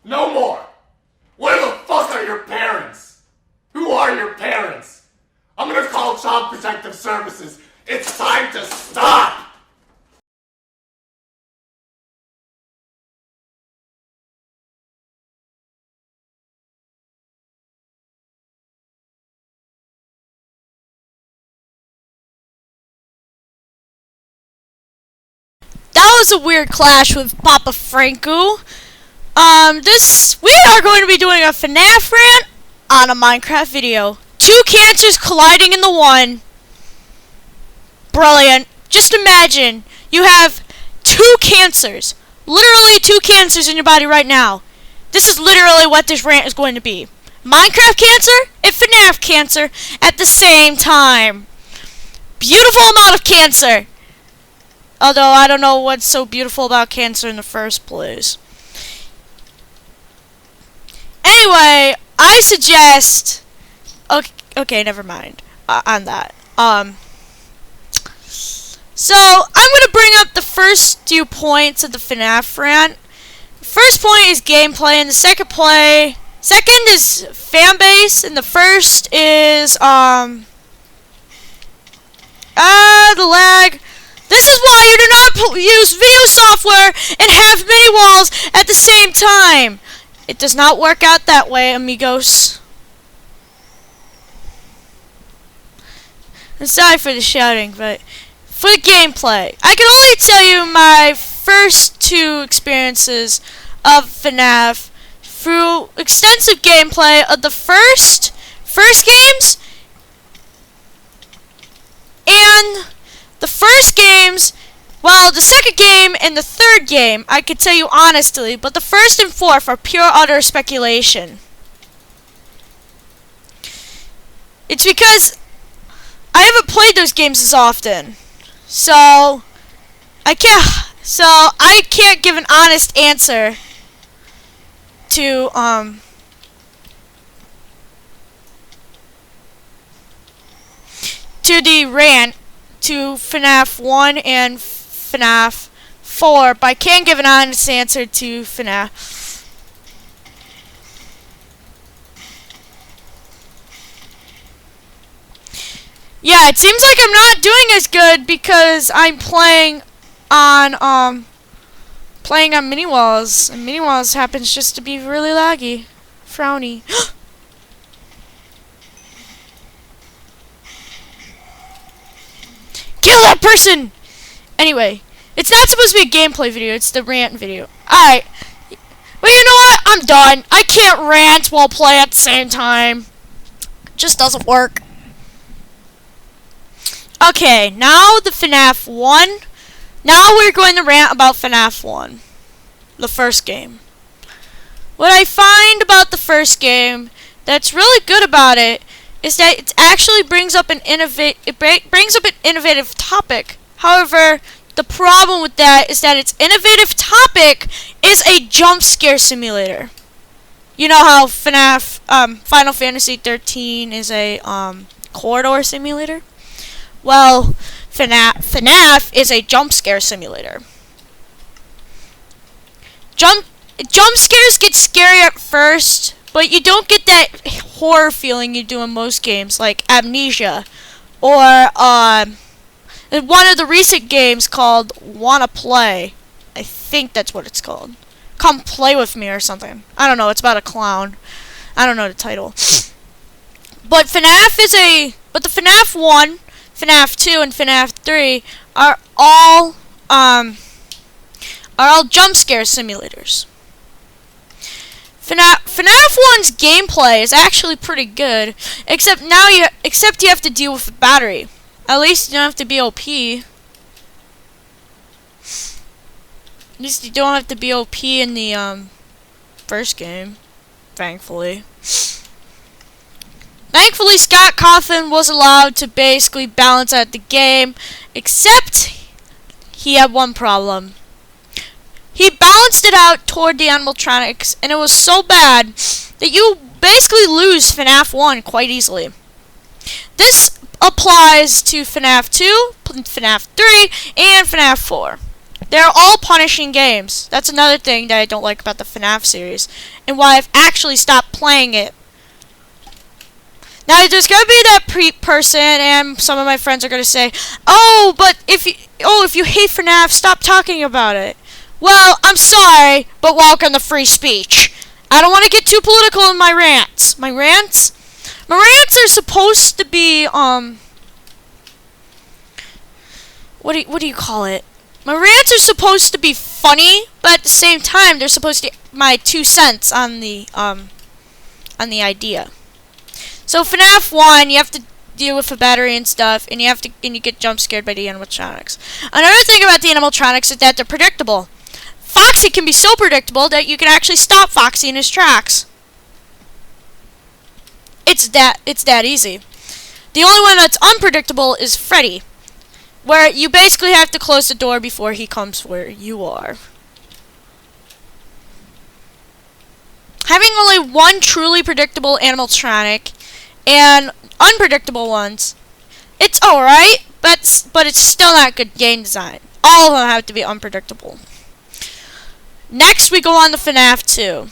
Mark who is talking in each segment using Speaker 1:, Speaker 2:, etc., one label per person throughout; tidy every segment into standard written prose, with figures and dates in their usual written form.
Speaker 1: No more! Where the fuck are your parents? Who are your parents? I'm gonna call Child Protective Services. It's time to stop!
Speaker 2: That was a weird clash with Papa Franco. We are going to be doing a Fnaf rant on a Minecraft video. Two cancers colliding in the one. Brilliant. Just imagine you have two cancers. Literally two cancers in your body right now. This is literally what this rant is going to be. Minecraft cancer and Fnaf cancer at the same time. Beautiful amount of cancer. Although I don't know what's so beautiful about cancer in the first place. Anyway, I suggest... Okay, never mind on that. So, I'm going to bring up the first few points of the Fnaf rant. The first point is gameplay, and the second is fan base, and the first is, the lag. This is why you do not use video software and have mini walls at the same time. It does not work out that way, amigos. I'm sorry for the shouting, but for the gameplay, I can only tell you my first two experiences of FNAF through extensive gameplay of the first games and the first games. Well, the second game and the third game, I could tell you honestly, but the first and fourth are pure utter speculation. It's because I haven't played those games as often, so I can't give an honest answer to the rant to FNAF 1 and FNAF 4, but I can give an honest answer to FNAF. Yeah, it seems like I'm not doing as good because I'm playing on mini walls, and mini walls happens just to be really laggy, frowny. Kill that person! Anyway, it's not supposed to be a gameplay video, it's the rant video. Alright. Well, you know what? I'm done. I can't rant while play at the same time. It just doesn't work. Okay, now the FNAF 1. Now we're going to rant about FNAF 1. The first game. What I find about the first game that's really good about it is that it actually brings up an innovative topic. However, the problem with that is that its innovative topic is a jump scare simulator. You know how FNAF, Final Fantasy 13 is a corridor simulator? Well, FNAF is a jump scare simulator. Jump scares get scary at first, but you don't get that horror feeling you do in most games, like Amnesia, or in one of the recent games called Wanna Play. I think that's what it's called. Come Play With Me or something. I don't know, it's about a clown. I don't know the title. But the FNAF 1, FNAF 2, and FNAF 3 are all jump scare simulators. FNAF 1's gameplay is actually pretty good, except you have to deal with the battery. At least you don't have to be OP. At least you don't have to be OP in the first game, thankfully. Thankfully, Scott Cawthon was allowed to basically balance out the game, except he had one problem. He balanced it out toward the animatronics, and it was so bad that you basically lose FNAF 1 quite easily. This applies to FNAF 2, FNAF 3, and FNAF 4. They're all punishing games. That's another thing that I don't like about the FNAF series, and why I've actually stopped playing it. Now there's gonna be that person, and some of my friends are gonna say, "Oh, but if you hate FNAF, stop talking about it." Well, I'm sorry, but welcome to free speech. I don't want to get too political in my rants. My rants are supposed to be what do you call it? My rants are supposed to be funny, but at the same time, they're supposed to be my 2 cents on the idea. So FNAF 1, you have to deal with the battery and stuff, and you get jump scared by the animatronics. Another thing about the animatronics is that they're predictable. Foxy can be so predictable that you can actually stop Foxy in his tracks. It's that easy. The only one that's unpredictable is Freddy, where you basically have to close the door before he comes where you are. Having only one truly predictable animatronic and unpredictable ones, it's alright, but it's still not good game design. All of them have to be unpredictable. Next, we go on to FNAF 2.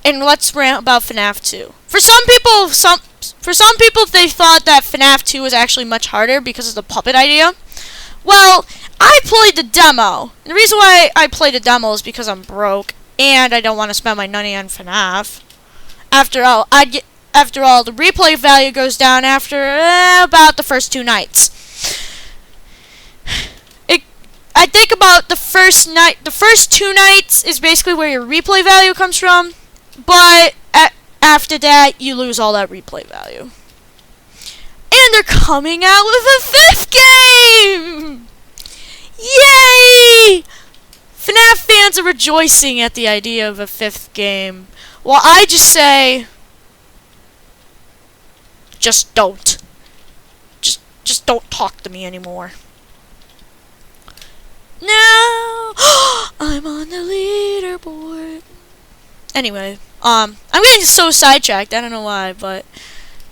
Speaker 2: And let's rant about FNAF 2. For some people, they thought that FNAF 2 was actually much harder because of the puppet idea. Well, I played the demo. And the reason why I played the demo is because I'm broke and I don't want to spend my money on FNAF. After all, the replay value goes down after about the first 2 nights. I think about the first 2 nights is basically where your replay value comes from, but after that, you lose all that replay value. And they're coming out with a 5th game! Yay! FNAF fans are rejoicing at the idea of a 5th game, while I just say, just don't. Just don't talk to me anymore. No, I'm on the leaderboard. Anyway, I'm getting so sidetracked. I don't know why, but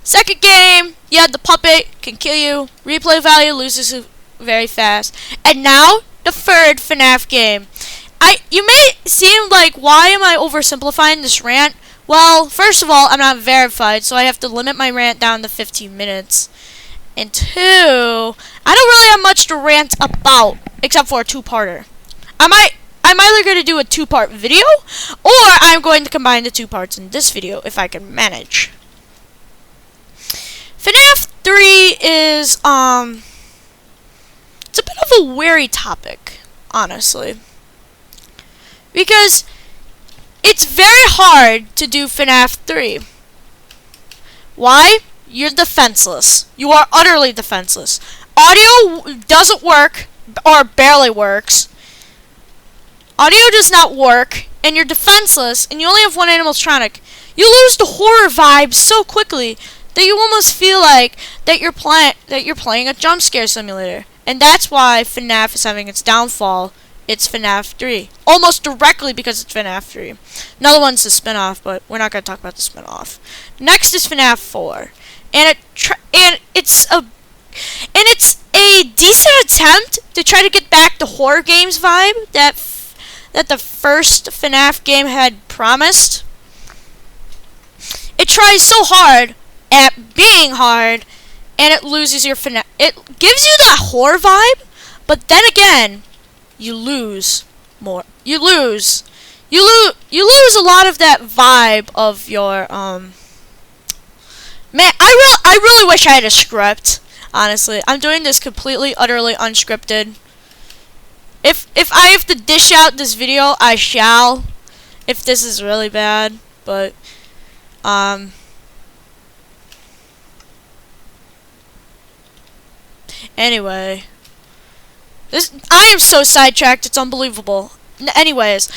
Speaker 2: second game, yeah, the puppet can kill you. Replay value loses very fast, and now the third FNAF game. You may seem like, why am I oversimplifying this rant? Well, first of all, I'm not verified, so I have to limit my rant down to 15 minutes. And 2, I don't really have much to rant about, except for a 2-parter. I'm either going to do a 2-part video, or I'm going to combine the 2 parts in this video, if I can manage. FNAF 3 is, it's a bit of a wary topic, honestly. Because it's very hard to do FNAF 3. Why? You're defenseless. You are utterly defenseless. Audio doesn't work, or barely works. Audio does not work, and you're defenseless, and you only have one animatronic. You lose the horror vibe so quickly that you almost feel like that you're playing a jump scare simulator. And that's why FNAF is having its downfall. It's FNAF 3. Almost directly because it's FNAF 3. Another one's the spin-off, but we're not going to talk about the spin-off. Next is FNAF 4. And it's a decent attempt to try to get back the horror games vibe that the first FNAF game had promised. It tries so hard at being hard, and it loses your FNAF. It gives you that horror vibe, but then again, you lose more. You lose a lot of that vibe of your Man, I really wish I had a script. Honestly, I'm doing this completely, utterly unscripted. If I have to dish out this video, I shall. If this is really bad, but anyway, I am so sidetracked. It's unbelievable. Anyways,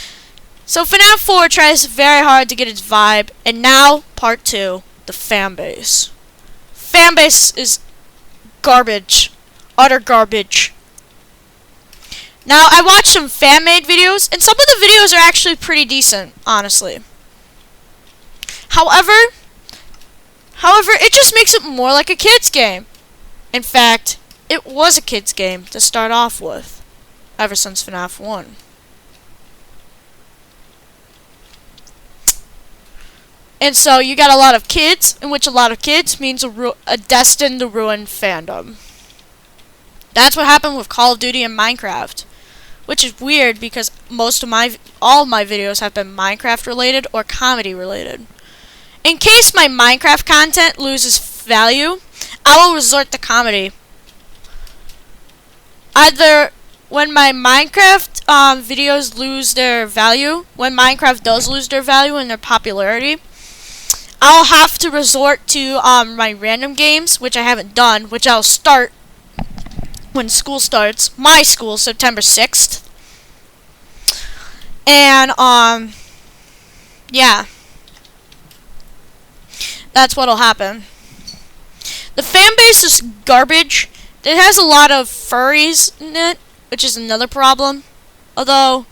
Speaker 2: so FNAF 4 tries very hard to get its vibe, and now part 2. The fan base. Fan base is garbage. Utter garbage. Now, I watched some fan-made videos, and some of the videos are actually pretty decent, honestly. However, it just makes it more like a kid's game. In fact, it was a kid's game to start off with. ever since FNAF 1. And so you got a lot of kids, in which a lot of kids means a destined to ruin fandom. That's what happened with Call of Duty and Minecraft, which is weird because all of my videos have been Minecraft related or comedy related. In case my Minecraft content loses value, I will resort to comedy. Either when my Minecraft videos lose their value, when Minecraft does lose their value and their popularity, I'll have to resort to my random games, which I haven't done, which I'll start when school starts. My school, September 6th. And, yeah. That's what'll happen. The fan base is garbage. It has a lot of furries in it, which is another problem. Although,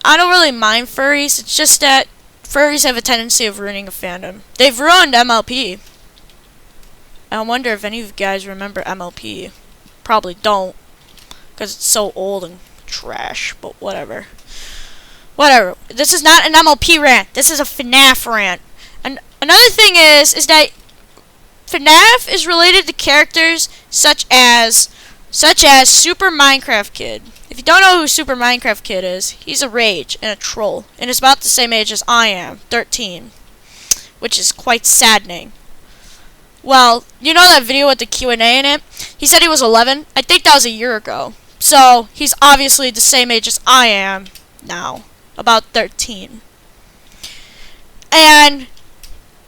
Speaker 2: I don't really mind furries. It's just that furries have a tendency of ruining a fandom. They've ruined MLP. I wonder if any of you guys remember MLP. Probably don't, because it's so old and trash, but whatever. Whatever. This is not an MLP rant. This is a FNAF rant. And another thing is that FNAF is related to characters such as Super Minecraft Kid. If you don't know who Super Minecraft Kid is, he's a rage and a troll, and is about the same age as I am, 13, which is quite saddening. Well, you know that video with the Q&A in it? He said he was 11. I think that was a year ago. So, he's obviously the same age as I am now, about 13. And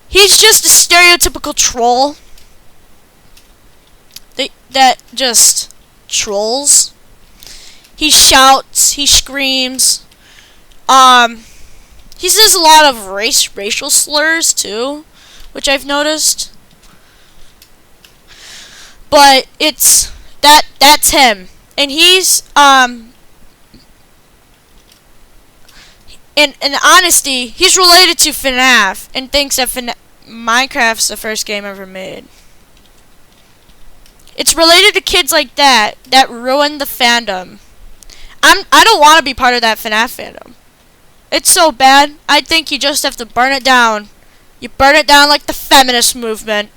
Speaker 2: he's just a stereotypical troll that just trolls. He shouts, he screams. He says a lot of racial slurs too, which I've noticed. But that's him. And he's in honesty, he's related to FNAF and thinks that Minecraft's the first game ever made. It's related to kids like that ruin the fandom. I don't want to be part of that FNAF fandom. It's so bad. I think you just have to burn it down. You burn it down like the feminist movement.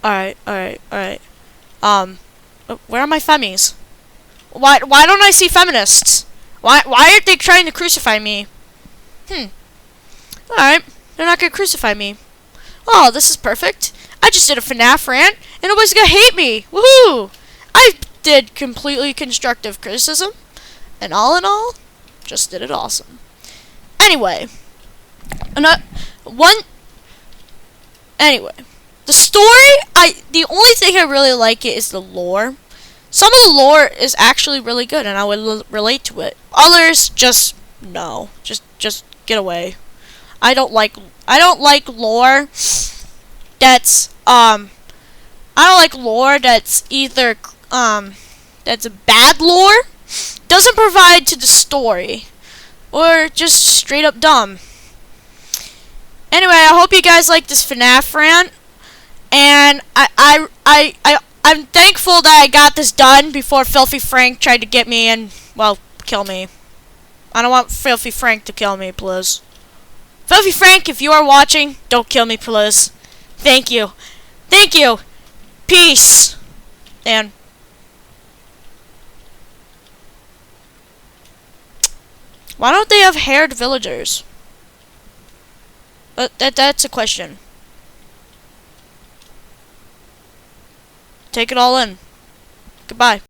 Speaker 2: Alright. Where are my femmies? Why don't I see feminists? Why aren't they trying to crucify me? Alright, they're not gonna crucify me. Oh, this is perfect. I just did a FNAF rant, and nobody's gonna hate me. Woohoo! I did completely constructive criticism, and all in all, just did it awesome. Anyway, the story, the only thing I really like it is the lore. Some of the lore is actually really good, and I would relate to it. Others, just no, just get away. I don't like lore that's either that's a bad lore, doesn't provide to the story, or just straight up dumb. Anyway, I hope you guys like this FNAF rant, and I'm thankful that I got this done before Filthy Frank tried to get me and, well, kill me. I don't want Filthy Frank to kill me, please. Filthy Frank, if you are watching, don't kill me, please. Thank you. Thank you. Peace. And why don't they have haired villagers? But that's a question. Take it all in. Goodbye.